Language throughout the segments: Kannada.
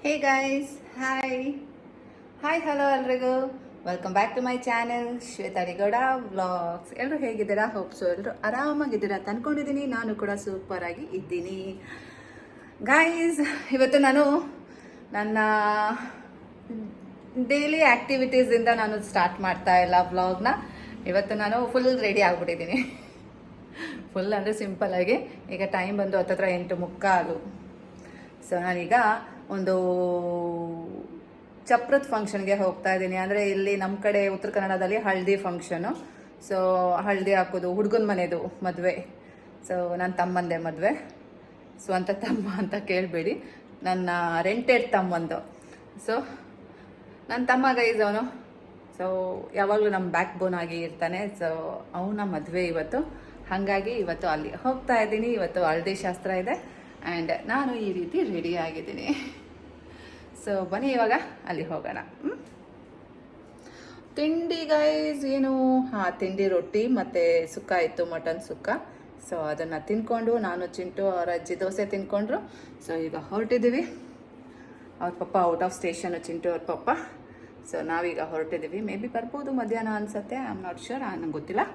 ಹೇ ಗೈಸ್, ಹಾಯ್ ಹಾಯ್ ಹಲೋ ಎಲ್ರಿಗೂ. Welcome back to my channel Shwetha D Gowda vlogs. ಎಲ್ಲರೂ ಹೇಗಿದ್ದೀರಾ? ಹೋಪ್ಸು ಎಲ್ಲರೂ ಆರಾಮಾಗಿದ್ದೀರಾ ಅಂತ ಅಂದ್ಕೊಂಡಿದ್ದೀನಿ. ನಾನು ಕೂಡ ಸೂಪರ್ ಆಗಿ ಇದ್ದೀನಿ ಗೈಸ್. ಇವತ್ತು ನಾನು ನನ್ನ ಡೈಲಿ ಆ್ಯಕ್ಟಿವಿಟೀಸಿಂದ ನಾನು ಸ್ಟಾರ್ಟ್ ಮಾಡ್ತಾ ಇಲ್ಲ ವ್ಲಾಗ್ನ. ಇವತ್ತು ನಾನು ಫುಲ್ ರೆಡಿ ಆಗಿಬಿಟ್ಟಿದ್ದೀನಿ. ಫುಲ್ ಅಂದರೆ ಸಿಂಪಲ್ಲಾಗಿ. ಈಗ ಟೈಮ್ ಬಂದು ಹತ್ತತ್ರ 8:45. ಸೊ ನಾನೀಗ ಒಂದು ಚಪ್ರದ ಫಂಕ್ಷನ್ಗೆ ಹೋಗ್ತಾ ಇದ್ದೀನಿ. ಅಂದರೆ ಇಲ್ಲಿ ನಮ್ಮ ಕಡೆ ಉತ್ತರ ಕನ್ನಡದಲ್ಲಿ ಹಳದಿ ಫಂಕ್ಷನು. ಸೊ ಹಳದಿ ಹಾಕೋದು ಹುಡುಗನ ಮನೆದು ಮದುವೆ. ಸೊ ನನ್ನ ತಮ್ಮಂದೆ ಮದುವೆ. ಸ್ವಂತ ತಮ್ಮ ಅಂತ ಕೇಳಬೇಡಿ, ನನ್ನ ರೆಂಟೆಡ್ ತಮ್ಮಂದು. ಸೊ ನನ್ನ ತಮ್ಮ ಗೈಸ್ ಅವನು. ಸೊ ಯಾವಾಗಲೂ ನಮ್ಮ ಬ್ಯಾಕ್ ಬೋನ್ ಆಗಿ ಇರ್ತಾನೆ. ಸೊ ಅವನ ಮದುವೆ ಇವತ್ತು. ಹಾಗಾಗಿ ಇವತ್ತು ಅಲ್ಲಿ ಹೋಗ್ತಾ ಇದ್ದೀನಿ. ಇವತ್ತು ಹಳದಿ ಶಾಸ್ತ್ರ ಇದೆ ಆ್ಯಂಡ್ ನಾನು ಈ ರೀತಿ ರೆಡಿ ಆಗಿದ್ದೀನಿ. ಸೊ ಬನ್ನಿ ಇವಾಗ ಅಲ್ಲಿ ಹೋಗೋಣ. ತಿಂಡಿ ಗೈಸ್ ಏನು? ತಿಂಡಿ ರೊಟ್ಟಿ ಮತ್ತು ಸುಕ್ಕ ಇತ್ತು, ಮಟನ್ ಸುಕ್ಕ. ಸೊ ಅದನ್ನು ತಿನ್ಕೊಂಡು ನಾನು ಚಿಂಟು ಅವರ ಅಜ್ಜಿ ದೋಸೆ ತಿನ್ಕೊಂಡ್ರು. ಸೊ ಈಗ ಹೊರಟಿದ್ದೀವಿ. ಅವ್ರ ಪಪ್ಪ ಔಟ್ ಆಫ್ ಸ್ಟೇಷನು, ಚಿಂಟು ಅವ್ರ ಪಪ್ಪ. ಸೊ ನಾವೀಗ ಹೊರಟಿದ್ದೀವಿ. ಮೇ ಬಿ ಬರ್ಬೋದು ಮಧ್ಯಾಹ್ನ ಅನಿಸುತ್ತೆ, ಐ ಆಮ್ ನಾಟ್ ಶ್ಯೂರ್, ನಂಗೆ ಗೊತ್ತಿಲ್ಲ.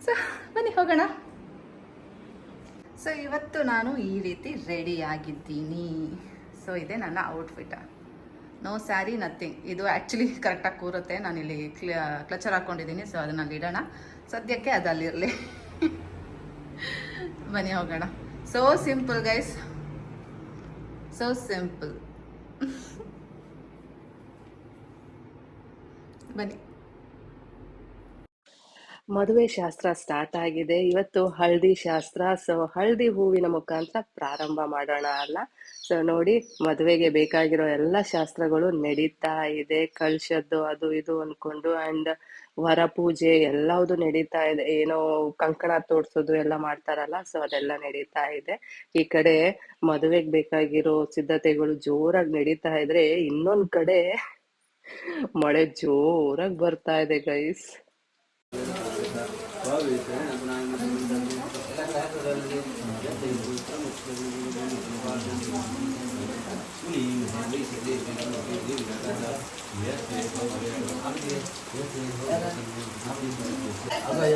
ಸೊ ಬನ್ನಿ ಹೋಗೋಣ. ಸೊ ಇವತ್ತು ನಾನು ಈ ರೀತಿ ರೆಡಿ ಆಗಿದ್ದೀನಿ. ಸೊ ಇದೆ ನನ್ನ ಔಟ್ಫಿಟ್. No sari, nothing. ಇದು ಆ್ಯಕ್ಚುಲಿ ಕರೆಕ್ಟಾಗಿ ಕೂರುತ್ತೆ. ನಾನಿಲ್ಲಿ ಕ್ಲಚರ್ ಹಾಕ್ಕೊಂಡಿದ್ದೀನಿ. ಸೊ ಅದನ್ನು ಇಡೋಣ ಸದ್ಯಕ್ಕೆ, ಅದು ಅಲ್ಲಿರಲಿ. ಬನ್ನಿ ಹೋಗೋಣ. So simple guys, so simple. ಬನ್ನಿ. ಮದುವೆ ಶಾಸ್ತ್ರ ಸ್ಟಾರ್ಟ್ ಆಗಿದೆ. ಇವತ್ತು ಹಳದಿ ಶಾಸ್ತ್ರ. ಸೊ ಹಳದಿ ಹೂವಿನ ಮುಖಾಂತರ ಪ್ರಾರಂಭ ಮಾಡೋಣ ಅಲ್ಲ. ಸೊ ನೋಡಿ, ಮದುವೆಗೆ ಬೇಕಾಗಿರೋ ಎಲ್ಲ ಶಾಸ್ತ್ರಗಳು ನಡೀತಾ ಇದೆ. ಕಳ್ಸದ್ದು ಅದು ಇದು ಅನ್ಕೊಂಡು ಆ್ಯಂಡ್ ವರ ಪೂಜೆ ಎಲ್ಲವುದು ನಡೀತಾ ಇದೆ. ಏನೋ ಕಂಕಣ ತೋಡ್ಸೋದು ಎಲ್ಲ ಮಾಡ್ತಾರಲ್ಲ, ಸೊ ಅದೆಲ್ಲ ನಡೀತಾ ಇದೆ. ಈ ಕಡೆ ಮದುವೆಗೆ ಬೇಕಾಗಿರೋ ಸಿದ್ಧತೆಗಳು ಜೋರಾಗಿ ನಡೀತಾ ಇದ್ರೆ, ಇನ್ನೊಂದ್ ಕಡೆ ಮಳೆ ಜೋರಾಗಿ ಬರ್ತಾ ಇದೆ ಗೈಸ್. ಅಭಯ,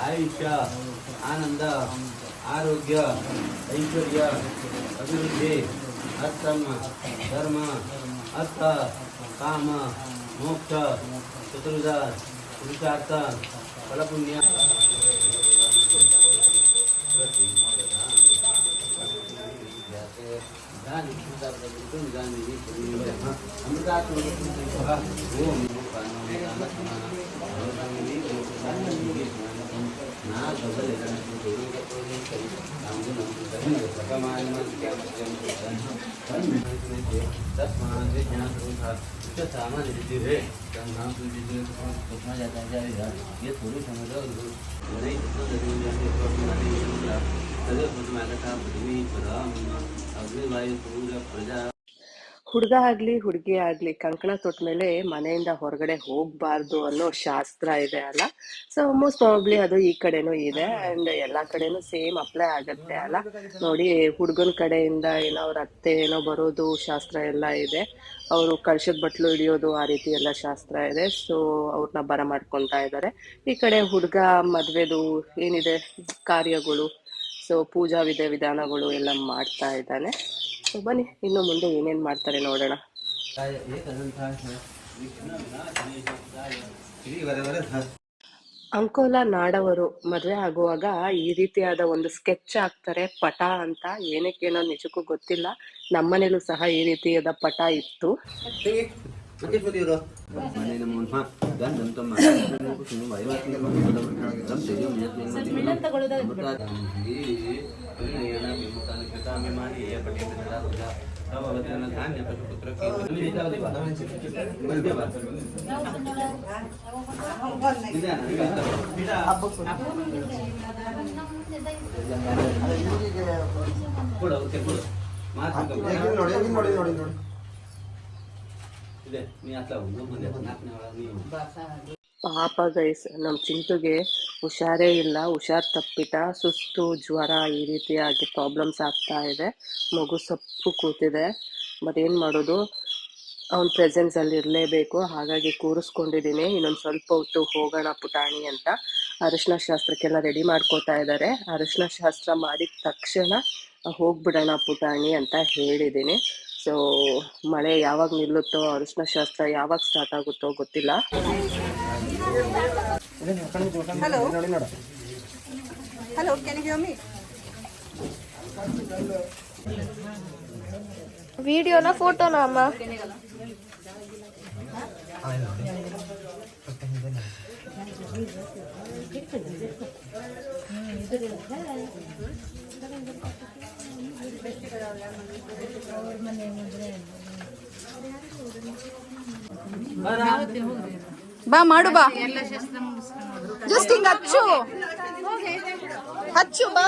ಆಯುಷ್ಯ, ಆನಂದ, ಆರೋಗ್ಯ, ಐಶ್ವರ್ಯ, ಅಭಿವೃದ್ಧಿ, ಅರ್ಥಮ, ಧರ್ಮ, ಅರ್ಥ, ಕಾಮ, ಮೋಕ್ಷ, ಚತುರ್ಧ, ಪುರುಷಾರ್ಥ, ಫಲಪುಣ್ಯ. ಹುಡುಗ ಆಗ್ಲಿ ಹುಡುಗಿ ಆಗ್ಲಿ ಕಂಕಣ ತೊಟ್ಟ ಮೇಲೆ ಮನೆಯಿಂದ ಹೊರಗಡೆ ಹೋಗ್ಬಾರ್ದು ಅನ್ನೋ ಶಾಸ್ತ್ರ ಇದೆ ಅಲ್ಲ. ಸೊ ಮೋಸ್ಟ್ ಪ್ರಾಬಬ್ಲಿ ಅದು ಈ ಕಡೆನೂ ಇದೆ ಅಂಡ್ ಎಲ್ಲಾ ಕಡೆನೂ ಸೇಮ್ ಅಪ್ಲೈ ಆಗತ್ತೆ ಅಲ್ಲ. ನೋಡಿ, ಹುಡುಗನ ಕಡೆಯಿಂದ ಏನೋ ಅವ್ರ ಅತ್ತೆ ಏನೋ ಬರೋದು ಶಾಸ್ತ್ರ ಎಲ್ಲ ಇದೆ. ಅವರು ಕಳ್ಸದ ಬಟ್ಲು ಹಿಡಿಯೋದು ಆ ರೀತಿ ಎಲ್ಲ ಶಾಸ್ತ್ರ ಇದೆ. ಸೊ ಅವ್ರನ್ನ ಬರ ಮಾಡ್ಕೊತಾ ಇದ್ದಾರೆ. ಈ ಕಡೆ ಹುಡುಗ ಮದ್ವೆದು ಏನಿದೆ ಕಾರ್ಯಗಳು, ಸೊ ಪೂಜಾ ವಿಧಾನಗಳು ಎಲ್ಲ ಮಾಡ್ತಾ ಇದ್ದಾನೆ. ಸೊ ಬನ್ನಿ, ಇನ್ನು ಮುಂದೆ ಏನೇನ್ ಮಾಡ್ತಾರೆ ನೋಡೋಣ. ಅಂಕೋಲಾ ನಾಡವರು ಮದುವೆ ಆಗುವಾಗ ಈ ರೀತಿಯಾದ ಒಂದು ಸ್ಕೆಚ್ ಹಾಕ್ತಾರೆ, ಪಟ ಅಂತ. ಏನಕ್ಕೇನೋ ನಿಜಕ್ಕೂ ಗೊತ್ತಿಲ್ಲ. ನಮ್ಮನೇಲೂ ಸಹ ಈ ರೀತಿಯಾದ ಪಟ ಇತ್ತು. ಪಾಪ ಗೈಸ್, ನಮ್ ಚಿಂಟುಗೆ ಹುಷಾರೇ ಇಲ್ಲ. ಹುಷಾರ್ ತಪ್ಪಿಟ, ಸುಸ್ತು, ಜ್ವರ ಈ ರೀತಿಯಾಗಿ ಪ್ರಾಬ್ಲಮ್ಸ್ ಆಗ್ತಾ ಇದೆ. ಮಗು ಸಪ್ಪು ಕೂತಿದೆ. ಬಟ್ ಏನು ಮಾಡೋದು, ಅವ್ನ ಪ್ರೆಸೆನ್ಸಲ್ಲಿ ಇರಲೇಬೇಕು. ಹಾಗಾಗಿ ಕೂರಿಸ್ಕೊಂಡಿದ್ದೀನಿ. ಇನ್ನೊಂದು ಸ್ವಲ್ಪ ಹೊತ್ತು ಹೋಗೋಣ ಪುಟಾಣಿ ಅಂತ. ಅರಿಶಿನ ಶಾಸ್ತ್ರಕ್ಕೆಲ್ಲ ರೆಡಿ ಮಾಡ್ಕೋತಾ ಇದ್ದಾರೆ. ಅರಿಶಿನ ಶಾಸ್ತ್ರ ಮಾಡಿದ ತಕ್ಷಣ ಹೋಗ್ಬಿಡೋಣ ಪುಟಾಣಿ ಅಂತ ಹೇಳಿದ್ದೀನಿ. ಸೊ ಮಳೆ ಯಾವಾಗ ನಿಲ್ಲುತ್ತೋ, ಅರಿಶಿನ ಶಾಸ್ತ್ರ ಯಾವಾಗ ಸ್ಟಾರ್ಟ್ ಆಗುತ್ತೋ ಗೊತ್ತಿಲ್ಲ. Hello hello, can you hear me? ವಿಡಿಯೋನ ಫೋಟೋನ ಅಮ್ಮ? ಬಾ ಮಾಡು, ಬಾ ಜಸ್ಟ್ ಹಿಂಗ ಹಚ್ಚು ಹಚ್ಚು, ಬಾ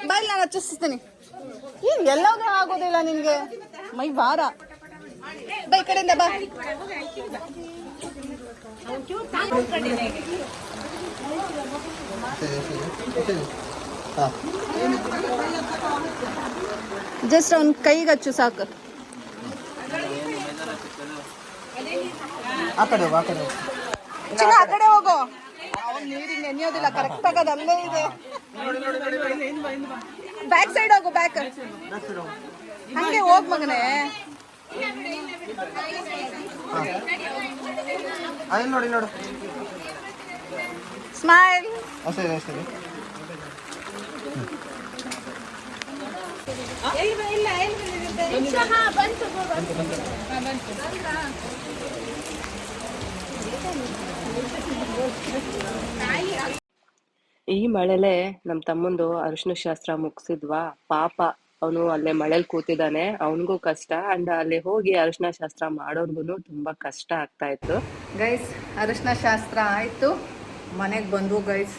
ಬಾ, ಇಲ್ಲಿ ನಾನು ಹಚ್ಚಿಸ್ತೀನಿ. ಏನ್ ಎಲ್ಲಾದ್ರೂ ಆಗೋದಿಲ್ಲ ನಿನ್ಗೆ, ಮೈ ಭಾರ. ಬಾ ಈ ಕಡೆಯಿಂದ ಬಾ. ಜಸ್ಟ್ ಅವ್ನ ಕೈಗೆ ಹಚ್ಚು ಸಾಕು. ಚಿನ್ನ ಆ ಕಡೆ ಹೋಗು, ಅವ್ನು ನೀರಿಗೆ ನೆನೆಯೋದಿಲ್ಲ, ಕರೆಕ್ಟ್ ಆಗೋದು ಅಲ್ಲೇ ಇದೆ. ಬ್ಯಾಕ್ ಸೈಡ್ ಹೋಗು, ಬ್ಯಾಕ್ ಹಂಗೆ ಹೋಗ್ ಮಗನೇ. ನೋಡಿ ನೋಡು, ಸ್ಮೈಲ್. ಈ ಮಳೆಲೆ ನಮ್ಮ ತಮ್ಮಂದು ಅರಿಶಿನ ಶಾಸ್ತ್ರ ಮುಗಿಸಿದ್ವಾ. ಪಾಪ ಅವನು ಅಲ್ಲೇ ಮಳೇಲಿ ಕೂತಿದ್ದಾನೆ, ಅವನಿಗೂ ಕಷ್ಟ. ಅಂಡ್ ಅಲ್ಲಿ ಹೋಗಿ ಅರಿಶಿನ ಶಾಸ್ತ್ರ ಮಾಡೋರ್ಗು ತುಂಬಾ ಕಷ್ಟ ಆಗ್ತಾ ಇತ್ತು. ಗೈಸ್, ಅರಿಶಿನ ಶಾಸ್ತ್ರ ಆಯಿತು, ಮನೆಗೆ ಬಂದು ಗೈಸ್.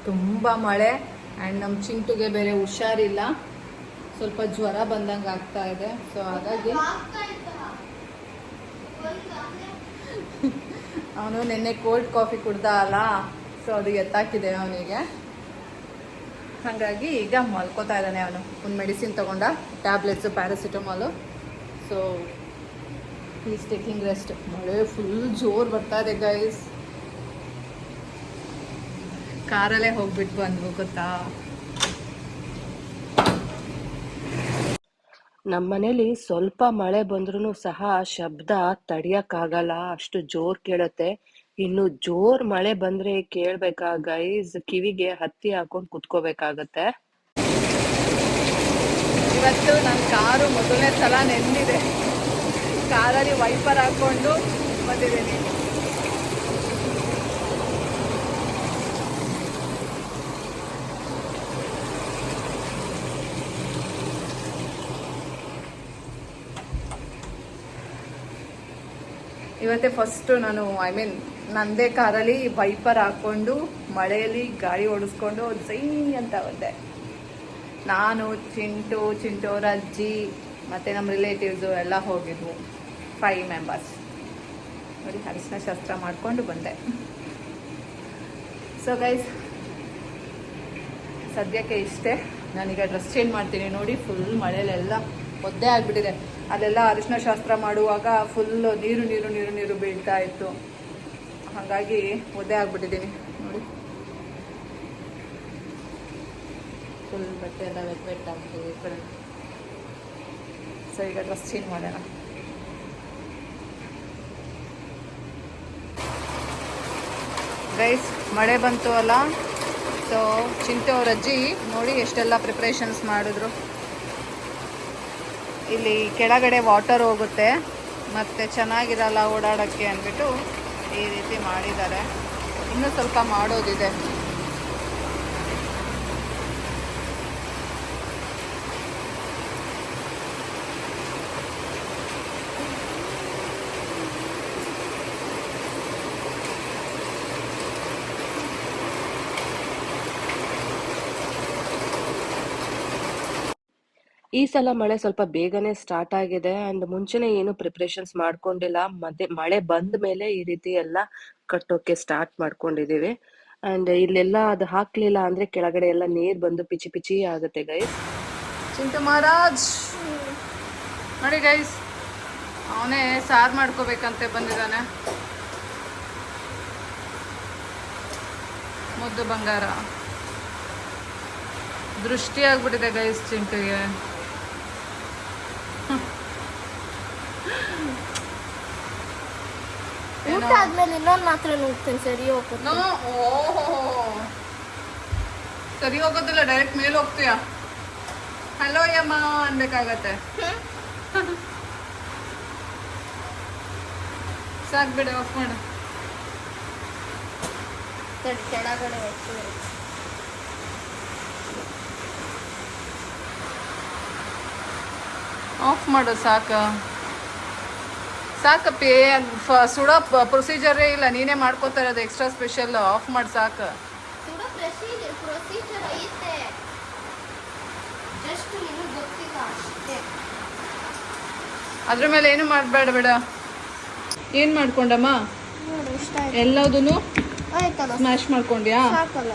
ತುಂಬ ಮಳೆ ಆ್ಯಂಡ್ ನಮ್ಮ ಚಿಂಟುಗೆ ಬೇರೆ ಹುಷಾರಿಲ್ಲ, ಸ್ವಲ್ಪ ಜ್ವರ ಬಂದಂಗೆ ಆಗ್ತಾ ಇದೆ. ಸೊ ಹಾಗಾಗಿ ಅವನು ನಿನ್ನೆ ಕೋಲ್ಡ್ ಕಾಫಿ ಕುಡ್ದ ಅಲ್ಲ, ಸೊ ಅದು ಎತ್ತಾಕಿದೆ ಅವನಿಗೆ. ಹಾಗಾಗಿ ಈಗ ಮಲ್ಕೋತಾ ಇದ್ದಾನೆ ಅವನು. ಒಂದು ಮೆಡಿಸಿನ್ ತೊಗೊಂಡ, tablets, paracetamol. So is taking rest. ಮಳೆ ಫುಲ್ ಜೋರು ಬರ್ತಾ ಇದೆ ಗೈಸ್. ಕಾರಲ್ಲೇ ಹೋಗ್ಬಿಟ್ಟು ಬಂದ್ವು ಗೊತ್ತಾ. ನಮ್ಮ ಮನೇಲಿ ಸ್ವಲ್ಪ ಮಳೆ ಬಂದ್ರೂ ಸಹ ಶಬ್ದ ತಡಿಯಕ್ಕಾಗಲ್ಲ, ಅಷ್ಟು ಜೋರ್ ಕೇಳುತ್ತೆ. ಇನ್ನು ಜೋರ್ ಮಳೆ ಬಂದ್ರೆ ಕೇಳ್ಬೇಕಾ ಗೈಸ್, ಕಿವಿಗೆ ಹತ್ತಿ ಹಾಕೊಂಡು ಕುತ್ಕೋಬೇಕಾಗತ್ತೆ. ಇವತ್ತು ನನ್ನ ಕಾರು ಮೊದಲನೇ ಸಲ ನೆಂದಿದೆ. ಕಾರಲ್ಲಿ ವೈಪರ್ ಹಾಕ್ಕೊಂಡು ಬಂದಿದ್ದೀನಿ. ಇವತ್ತೇ ಫಸ್ಟು ನಾನು ನನ್ನದೇ ಕಾರಲ್ಲಿ ವೈಪರ್ ಹಾಕ್ಕೊಂಡು ಮಳೆಯಲ್ಲಿ ಗಾಡಿ ಓಡಿಸ್ಕೊಂಡು ಜೈ ಅಂತ ಬಂದೆ. ನಾನು, ಚಿಂಟು ಅವ್ರ ಅಜ್ಜಿ ಮತ್ತು ನಮ್ಮ ರಿಲೇಟಿವ್ಸು ಎಲ್ಲ ಹೋಗಿದ್ವು. 5 ಮೆಂಬರ್ಸ್ ನೋಡಿ, ಅರಿಶಿನ ಶಾಸ್ತ್ರ ಮಾಡಿಕೊಂಡು ಬಂದೆ. ಸೊ ಗೈಸ್, ಸದ್ಯಕ್ಕೆ ಇಷ್ಟೇ. ನಾನೀಗ ಡ್ರೆಸ್ ಚೇಂಜ್ ಮಾಡ್ತೀನಿ. ನೋಡಿ, ಫುಲ್ ಮಳೆಯಲ್ಲೆಲ್ಲ ಒದ್ದೆ ಆಗಿಬಿಟ್ಟಿದೆ. ಅಲ್ಲೆಲ್ಲ ಅರಿಶಿನ ಶಾಸ್ತ್ರ ಮಾಡುವಾಗ ಫುಲ್ಲು ನೀರು ಬೀಳ್ತಾ ಇತ್ತು. ಹಾಗಾಗಿ ಒದ್ದೆ ಆಗಿಬಿಟ್ಟಿದ್ದೀನಿ ನೋಡಿ. ಫುಲ್ ಬಟ್ಟೆ ಎಲ್ಲ ವೆಟ್ ಆಗ್ಬಿಟ್ಟಿದೆ ಈ ಕಡೆ. ಸೊ ಈಗ ಡ್ರೆಸ್ ಚೇಂಜ್ ಮಾಡೋಣ. ಗೈಸ್, ಮಳೆ ಬಂತು ಅಲ್ಲ. ಸೊ ಚಿಂಟು ಅವ್ರ ಅಜ್ಜಿ ನೋಡಿ ಎಷ್ಟೆಲ್ಲ ಪ್ರಿಪ್ರೇಷನ್ಸ್ ಮಾಡಿದ್ರು. ಇಲ್ಲಿ ಕೆಳಗಡೆ ವಾಟರ್ ಹೋಗುತ್ತೆ ಮತ್ತು ಚೆನ್ನಾಗಿರಲ್ಲ ಓಡಾಡೋಕ್ಕೆ ಅಂದ್ಬಿಟ್ಟು ಈ ರೀತಿ ಮಾಡಿದ್ದಾರೆ. ಇನ್ನೂ ಸ್ವಲ್ಪ ಮಾಡೋದಿದೆ. ಈ ಸಲ ಮಳೆ ಸ್ವಲ್ಪ ಬೇಗನೆ ಸ್ಟಾರ್ಟ್ ಆಗಿದೆ. ಅಂಡ್ ಮುಂಚೆನೆ ಏನು ಪ್ರಿಪ್ರೇಷನ್ಸ್ ಮಾಡ್ಕೊಂಡಿಲ್ಲ. ಮತ್ತೆ ಮಳೆ ಬಂದ ಮೇಲೆ ಈ ರೀತಿ ಎಲ್ಲ ಕಟ್ಟೋಕೆ ಸ್ಟಾರ್ಟ್ ಮಾಡ್ಕೊಂಡಿದೀವಿ. ಅಂಡ್ ಇಲ್ಲೆಲ್ಲ ಅದು ಹಾಕ್ಲಿಲ್ಲ ಅಂದ್ರೆ ಕೆಳಗಡೆ ಎಲ್ಲ ನೀರ್ ಬಂದು ಪಿಚಿ ಪಿಚಿ ಆಗುತ್ತೆ ಗೈಸ್. ಚಿಂಟು ಮಹಾರಾಜ್ ನೋಡಿ ಗೈಸ್, ಅವನೇ ಸಾರು ಮಾಡ್ಕೋಬೇಕಂತೆ ಬಂದಿದ್ದಾನೆ. ಮುದ್ದು ಬಂಗಾರ ದೃಷ್ಟಿ ಆಗ್ಬಿಟ್ಟಿದೆ ಗೈಸ್ ಚಿಂಟುಗೆ. ಊಟ ಆದ್ಮೇಲೆ ಇನ್ನೊಂದು ಮಾತ್ರ ನುಗ್ತೀನಿ, ಸರಿ ಹೋಗ್ತೀನಿ. ಓಹೋ, ಸರಿ ಹೋಗೋದಿಲ್ಲ, ಡೈರೆಕ್ಟ್ ಮೇಲೆ ಹೋಗ್ತೀಯ. ಹಲೋ ಯಮ್ಮ ಅನ್ಬೇಕಾಗತ್ತೆ. ಸಾಕ್ ಬಿಡ, ಆಫ್ ಮಾಡು. ಕೆಳಗಡೆ ಹೋಗ್ತೀನಿ. ಆಫ್ ಮಾಡು ಸಾಕು. ಸಾಕಪ್ಪಿ, ಸುಡೋ ಪ್ರೊಸೀಜರೇ ಇಲ್ಲ, ನೀನೇ ಮಾಡ್ಕೋತಾ ಇರೋದು ಎಕ್ಸ್ಟ್ರಾ ಸ್ಪೆಷಲ್. ಆಫ್ ಮಾಡಿ ಸಾಕು. ಸುಡೋ ಪ್ರೊಸೀಜರ್ ಐತೆ, ಜಸ್ಟ್ ನಿಮಗೆ ಗೊತ್ತಿಲ್ಲ ಅಷ್ಟೇ. ಅದ್ರ ಮೇಲೆ ಏನು ಮಾಡಬೇಡ ಬಿಡ. ಏನು ಮಾಡ್ಕೊಂಡಮ್ಮ? ನೋಡು ಇಷ್ಟ ಆಯ್ತು. ಎಲ್ಲದೂ ಆಯ್ತಲ್ಲ, ಸ್ಮ್ಯಾಶ್ ಮಾಡ್ಕೊಂಡ್ಯಾ? ಸಾಕಲ್ಲ.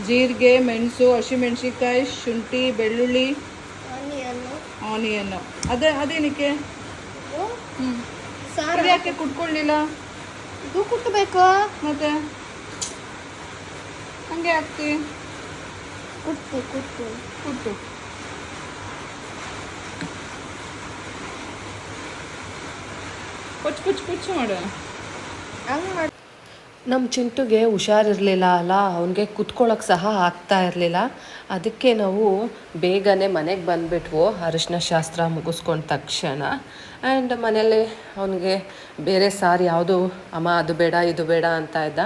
ಜೀರಿಗೆ, ಮೆಣಸು, ಹಸಿಮೆಣಸಿನ್ಕಾಯಿ, ಶುಂಠಿ, ಬೆಳ್ಳುಳ್ಳಿ, ಆನಿಯನ್ನು. ಅದೇನಕ್ಕೆ? ಸಾರು ಯಾಕೆ ಕುಟ್ಕೊಳ್ಳಿಲ್ಲ? ಇದು ಕುಟ್ಟಬೇಕು. ಮತ್ತೆ ಹಂಗೆ ಹಾಕ್ತಿ? ಕುಟ್ಟು. ಕುಚ್ಚು ಮಾಡು. ಹಂಗೆ ಮಾಡಿ. ನಮ್ಮ ಚಿಂಟುಗೆ ಹುಷಾರಿರಲಿಲ್ಲ ಅಲ್ಲ, ಅವನಿಗೆ ಕುತ್ಕೊಳ್ಳೋಕೆ ಸಹ ಆಗ್ತಾ ಇರಲಿಲ್ಲ. ಅದಕ್ಕೆ ನಾವು ಬೇಗನೆ ಮನೆಗೆ ಬಂದುಬಿಟ್ವು ಅರಿಶಿನ ಶಾಸ್ತ್ರ ಮುಗಿಸ್ಕೊಂಡ ತಕ್ಷಣ. ಆ್ಯಂಡ್ ಮನೇಲಿ ಅವನಿಗೆ ಬೇರೆ ಸಾರು ಯಾವುದು ಅಮ್ಮ ಅದು ಬೇಡ ಇದು ಬೇಡ ಅಂತ ಇದ್ದ.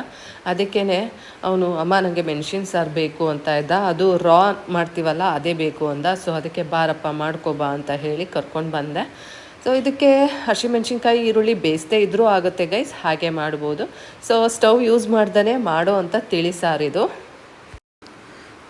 ಅದಕ್ಕೇ ಅವನು ಅಮ್ಮ ನನಗೆ ಮೆಣಸಿನ ಸಾರು ಬೇಕು ಅಂತ ಇದ್ದ. ಅದು ರಾ ಮಾಡ್ತೀವಲ್ಲ ಅದೇ ಬೇಕು ಅಂದ. ಸೊ ಅದಕ್ಕೆ ಬಾರಪ್ಪ ಮಾಡ್ಕೊಬಾ ಅಂತ ಹೇಳಿ ಕರ್ಕೊಂಡು ಬಂದೆ. ಸೊ ಇದಕ್ಕೆ ಹಸಿಮೆಣ್ಸಿನ್ಕಾಯಿ, ಈರುಳ್ಳಿ ಬೇಯಿಸದೇ ಇದ್ರೂ ಆಗುತ್ತೆ ಗೈಸ್, ಹಾಗೆ ಮಾಡ್ಬೋದು. ಸೊ ಸ್ಟವ್ ಯೂಸ್ ಮಾಡ್ದೇ ಮಾಡೋ ಅಂಥ ತಿಳಿ ಸಾರಿದು.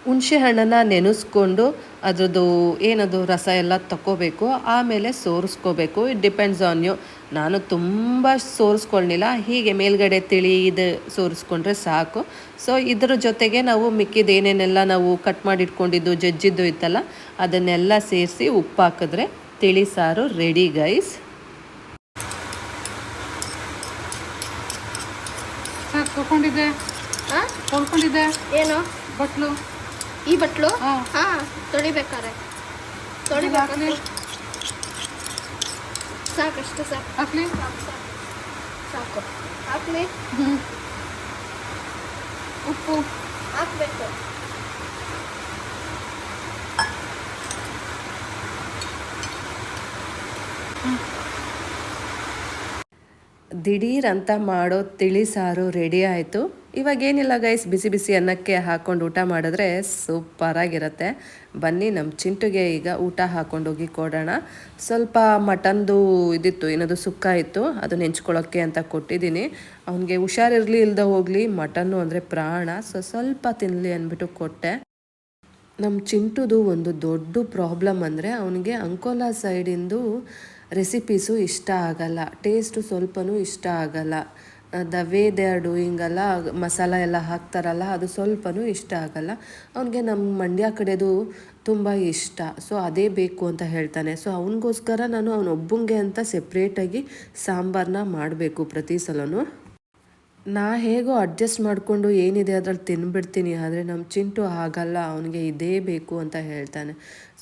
ಹುಣಸೆ ಹಣ್ಣನ್ನು ನೆನೆಸ್ಕೊಂಡು ಅದ್ರದ್ದು ಏನದು ರಸ ಎಲ್ಲ ತಗೋಬೇಕು, ಆಮೇಲೆ ಸೋರಿಸ್ಕೋಬೇಕು. It depends on you. ನಾನು ತುಂಬ ಸೋರಿಸ್ಕೊಳ್ಳಿಲ್ಲ, ಹೀಗೆ ಮೇಲ್ಗಡೆ ತಿಳಿ ಇದು ಸೋರಿಸ್ಕೊಂಡ್ರೆ ಸಾಕು. ಸೊ ಇದ್ರ ಜೊತೆಗೆ ನಾವು ಮಿಕ್ಕಿದ ಏನೇನೆಲ್ಲ ನಾವು ಕಟ್ ಮಾಡಿ ಇಟ್ಕೊಂಡಿದ್ದು ಜಜ್ಜಿದ್ದು ಇತ್ತಲ್ಲ ಅದನ್ನೆಲ್ಲ ಸೇರಿಸಿ ಉಪ್ಪು ಹಾಕಿದ್ರೆ ತಿಳಿ ಸಾರು ರೆಡಿ ಗೈಸ್. ತೊಳ್ಕೊಂಡಿದ್ದೆ ಏನು ಬಟ್ಲು? ಈ ಬಟ್ಲು? ಹಾಂ. ತೊಳಿಬೇಕಾರೆ ಸಾಕಷ್ಟು ಸಾಕು. ಹಾಕ್ಲಿ? ಸಾಕು ಹಾಕ್ಲಿ. ಉಪ್ಪು ಹಾಕ್ಬೇಕು. ದಿಢೀರ್ ಅಂತ ಮಾಡೋ ತಿಳಿ ಸಾರು ರೆಡಿ ಆಯಿತು. ಇವಾಗೇನಿಲ್ಲ ಗೈಸ್, ಬಿಸಿ ಬಿಸಿ ಅನ್ನಕ್ಕೆ ಹಾಕ್ಕೊಂಡು ಊಟ ಮಾಡಿದ್ರೆ ಸೂಪರಾಗಿರುತ್ತೆ. ಬನ್ನಿ ನಮ್ಮ ಚಿಂಟುಗೆ ಈಗ ಊಟ ಹಾಕ್ಕೊಂಡೋಗಿ ಕೊಡೋಣ. ಸ್ವಲ್ಪ ಮಟನ್ದು ಇದಿತ್ತು, ಏನದು ಸುಕ್ಕ ಇತ್ತು, ಅದು ನೆಂಚ್ಕೊಳ್ಳೋಕ್ಕೆ ಅಂತ ಕೊಟ್ಟಿದ್ದೀನಿ. ಅವನಿಗೆ ಹುಷಾರಿರಲಿ ಇಲ್ಲದೆ ಹೋಗಲಿ, ಮಟನ್ನು ಅಂದರೆ ಪ್ರಾಣ. ಸೊ ಸ್ವಲ್ಪ ತಿನ್ನಲಿ ಅಂದ್ಬಿಟ್ಟು ಕೊಟ್ಟೆ. ನಮ್ಮ ಚಿಂಟುದು ಒಂದು ದೊಡ್ಡ ಪ್ರಾಬ್ಲಮ್ ಅಂದರೆ ಅವನಿಗೆ ಅಂಕೋಲಾ ಸೈಡಿಂದು ರೆಸಿಪೀಸು ಇಷ್ಟ ಆಗಲ್ಲ, ಟೇಸ್ಟು ಸ್ವಲ್ಪನೂ ಇಷ್ಟ ಆಗಲ್ಲ. The way they are doing ಅಲ್ಲ, ಮಸಾಲ ಎಲ್ಲ ಹಾಕ್ತಾರಲ್ಲ ಅದು ಸ್ವಲ್ಪನೂ ಇಷ್ಟ ಆಗಲ್ಲ ಅವನಿಗೆ. ನಮ್ಮ ಮಂಡ್ಯ ಕಡೆದು ತುಂಬ ಇಷ್ಟ, ಸೊ ಅದೇ ಬೇಕು ಅಂತ ಹೇಳ್ತಾನೆ. ಸೊ ಅವನಿಗೋಸ್ಕರ ನಾನು ಅವನೊಬ್ಬಂಗೆ ಅಂತ ಸೆಪ್ರೇಟಾಗಿ ಸಾಂಬಾರನ್ನ ಮಾಡಬೇಕು ಪ್ರತಿ ಸಲನೂ. ನಾ ಹೇಗೋ ಅಡ್ಜಸ್ಟ್ ಮಾಡಿಕೊಂಡು ಏನಿದೆ ಅದ್ರಲ್ಲಿ ತಿನ್ಬಿಡ್ತೀನಿ. ಆದರೆ ನಮ್ಮ ಚಿಂಟು ಆಗಲ್ಲ, ಅವನಿಗೆ ಇದೇ ಬೇಕು ಅಂತ ಹೇಳ್ತಾನೆ.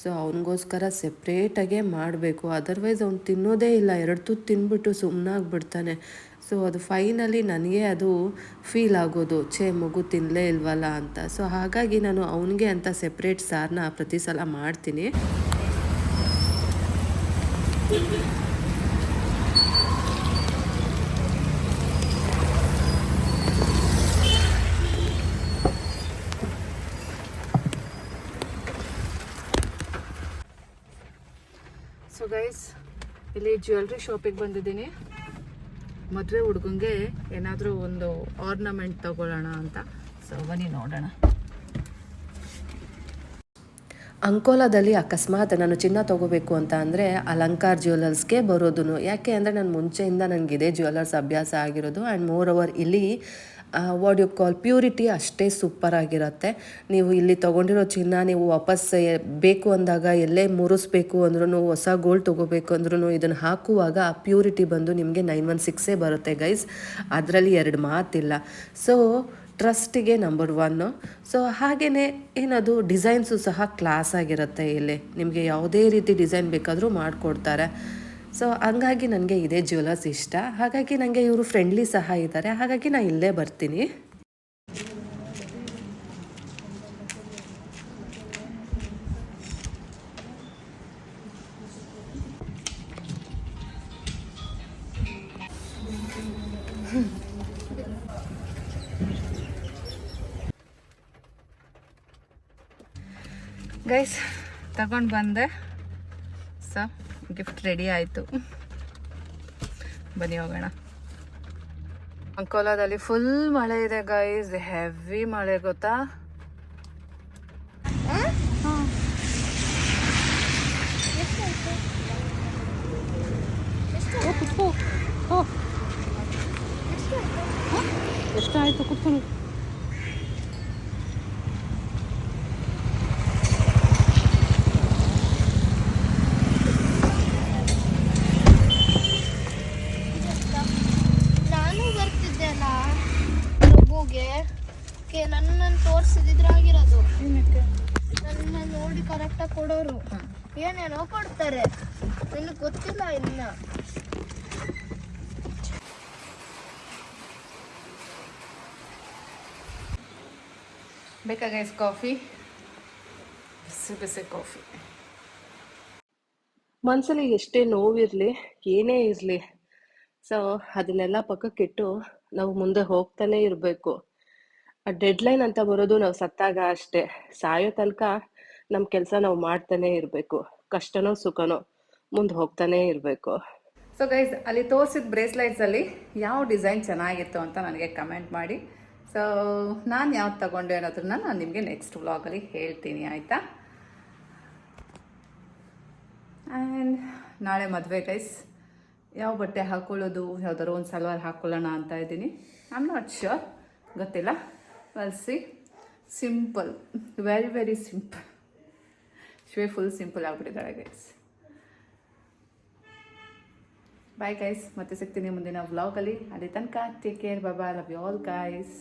ಸೊ ಅವನಿಗೋಸ್ಕರ ಸೆಪ್ರೇಟಾಗೇ ಮಾಡಬೇಕು, ಅದರ್ವೈಸ್ ಅವ್ನು ತಿನ್ನೋದೇ ಇಲ್ಲ. 2 ತುತ್ತು ತಿನ್ಬಿಟ್ಟು ಸುಮ್ಮನಾಗ್ಬಿಡ್ತಾನೆ. ಸೊ ಅದು ಫೈನಲಿ ನನಗೆ ಅದು ಫೀಲ್ ಆಗೋದು, ಮಗು ತಿನ್ನಲೇ ಇಲ್ವಲ್ಲ ಅಂತ. ಸೊ ಹಾಗಾಗಿ ನಾನು ಅವನಿಗೆ ಅಂತ ಸೆಪ್ರೇಟ್ ಸಾರನ್ನ ಪ್ರತಿ ಸಲ ಮಾಡ್ತೀನಿ. ಸೊ ಗೈಸ್, ಇಲ್ಲಿ ಜ್ಯುವೆಲ್ರಿ ಶಾಪಿಗೆ ಬಂದಿದ್ದೀನಿ. ಮದುವೆ ಹುಡುಗಂಗೆ ಏನಾದರೂ ಒಂದು ಆರ್ನಮೆಂಟ್ ತಗೊಳ್ಳೋಣ ಅಂತ. ಸೊ ಬನ್ನಿ ನೋಡೋಣ. ಅಂಕೋಲಾದಲ್ಲಿ ಅಕಸ್ಮಾತ್ ನಾನು ಚಿನ್ನ ತೊಗೋಬೇಕು ಅಂತ ಅಂದರೆ ಅಲಂಕಾರ್ ಜ್ಯುವೆಲರ್ಸ್ಗೆ ಬರೋದು. ಯಾಕೆ ಅಂದರೆ ನಾನು ಮುಂಚೆಯಿಂದ ನನಗೆ ಇದೇ ಜ್ಯುವೆಲರ್ಸ್ ಅಭ್ಯಾಸ ಆಗಿರೋದು. ಆ್ಯಂಡ್ ಮೋರ್ ಓವರ್ ಇಲ್ಲಿ ವಾಟ್ ಯು ಕಾಲ್ ಪ್ಯೂರಿಟಿ ಅಷ್ಟೇ ಸೂಪರಾಗಿರುತ್ತೆ. ನೀವು ಇಲ್ಲಿ ತೊಗೊಂಡಿರೋ ಚಿನ್ನ ನೀವು ವಾಪಸ್ ಬೇಕು ಅಂದಾಗ ಎಲ್ಲೇ ಮುರಿಸ್ಬೇಕು ಅಂದ್ರೂ, ಹೊಸ ಗೋಲ್ಡ್ ತೊಗೋಬೇಕು ಅಂದ್ರೂ ಇದನ್ನು ಹಾಕುವಾಗ ಆ ಪ್ಯೂರಿಟಿ ಬಂದು ನಿಮಗೆ 916 ಬರುತ್ತೆ ಗೈಸ್. ಅದರಲ್ಲಿ 2 ಮಾತಿಲ್ಲ. So ಟ್ರಸ್ಟಿಗೆ number 1. ಸೊ ಹಾಗೆಯೇ ಏನದು ಡಿಸೈನ್ಸು ಸಹ ಕ್ಲಾಸ್ ಆಗಿರುತ್ತೆ. ಇಲ್ಲಿ ನಿಮಗೆ ಯಾವುದೇ ರೀತಿ ಡಿಸೈನ್ ಬೇಕಾದರೂ ಮಾಡಿಕೊಡ್ತಾರೆ. ಸೊ ಹಂಗಾಗಿ ನನಗೆ ಇದೇ ಜ್ಯುವೆಲರ್ಸ್ ಇಷ್ಟ. ಹಾಗಾಗಿ ನನಗೆ ಇವರು ಫ್ರೆಂಡ್ಲಿ ಸಹ ಇದ್ದಾರೆ. ಹಾಗಾಗಿ ನಾನು ಇಲ್ಲೇ ಬರ್ತೀನಿ. ಗೈಸ್ ತಗೊಂಡು ಬಂದೆ. ಸೊ ಗಿಫ್ಟ್ ರೆಡಿ ಆಯಿತು. ಬನ್ನಿ ಹೋಗೋಣ. ಅಂಕೋಲಾದಲ್ಲಿ ಫುಲ್ ಮಳೆ ಇದೆ ಗೈಸ್, ಹೆವಿ ಮಳೆ ಗೊತ್ತಾ. ಎಷ್ಟಾಯಿತು ಕುತ್ಕೊಂಡು. ನಾನು ಬರ್ತಿದ್ದೆ ಅಲ್ಲ ರಘುಗೆ, ನನ್ನ ತೋರಿಸಿದ್ರಾಗಿರೋದು. ನನ್ನ ನೋಡಿ ಕರೆಕ್ಟಾಗಿ ಕೊಡೋರು ಏನೇನೋ ಕೊಡ್ತಾರೆ, ನನಗೆ ಗೊತ್ತಿಲ್ಲ ಇನ್ನ. ಬೇಕಾ ಗೈಸ್ ಕಾಫಿ? ಬಿಸಿ ಬಿಸಿ ಕಾಫಿ. ಮನಸ್ಸಲ್ಲಿ ಎಷ್ಟೇ ನೋವಿರಲಿ, ಏನೇ ಇರಲಿ, ಸೊ ಅದನ್ನೆಲ್ಲ ಪಕ್ಕಕ್ಕಿಟ್ಟು ನಾವು ಮುಂದೆ ಹೋಗ್ತಾನೆ ಇರಬೇಕು. ಆ ಡೆಡ್ಲೈನ್ ಅಂತ ಬರೋದು ನಾವು ಸತ್ತಾಗ ಅಷ್ಟೇ. ಸಾಯೋ ತನಕ ನಮ್ಮ ಕೆಲಸ ನಾವು ಮಾಡ್ತಾನೆ ಇರಬೇಕು. ಕಷ್ಟನೋ ಸುಖನೋ ಮುಂದೆ ಹೋಗ್ತಾನೆ ಇರಬೇಕು. ಸೊ ಗೈಸ್, ಅಲ್ಲಿ ತೋರಿಸಿದ ಬ್ರೇಸ್ಲೈಟ್ಸಲ್ಲಿ ಯಾವ ಡಿಸೈನ್ ಚೆನ್ನಾಗಿತ್ತು ಅಂತ ನನಗೆ ಕಮೆಂಟ್ ಮಾಡಿ. ಸೊ ನಾನು ಯಾವ್ದು ತಗೊಂಡೆ ಅನ್ನೋದನ್ನ ನಾನು ನಿಮಗೆ ನೆಕ್ಸ್ಟ್ ವ್ಲಾಗಲ್ಲಿ ಹೇಳ್ತೀನಿ, ಆಯಿತಾ? ಆ್ಯಂಡ್ ನಾಳೆ ಮದುವೆ ಗೈಸ್. ಯಾವ ಬಟ್ಟೆ ಹಾಕ್ಕೊಳ್ಳೋದು, ಯಾವ್ದಾದ್ರು ಒಂದು ಸಲ್ವಾರ್ ಹಾಕ್ಕೊಳ್ಳೋಣ ಅಂತ ಇದ್ದೀನಿ. ಐ ಆಮ್ ನಾಟ್ ಶ್ಯೂರ್, ಗೊತ್ತಿಲ್ಲ. Well see. Simple, very very simple. ಶಿವೆ ಫುಲ್ ಸಿಂಪಲ್ ಆಗಿಬಿಟ್ಟಿದ್ದಾಳೆ ಗೈಸ್. ಬಾಯ್ ಗೈಸ್, ಮತ್ತೆ ಸಿಗ್ತೀನಿ ಮುಂದಿನ ವ್ಲಾಗಲ್ಲಿ. ಅಲ್ಲಿ ತನಕ take care, bye bye, love you all guys.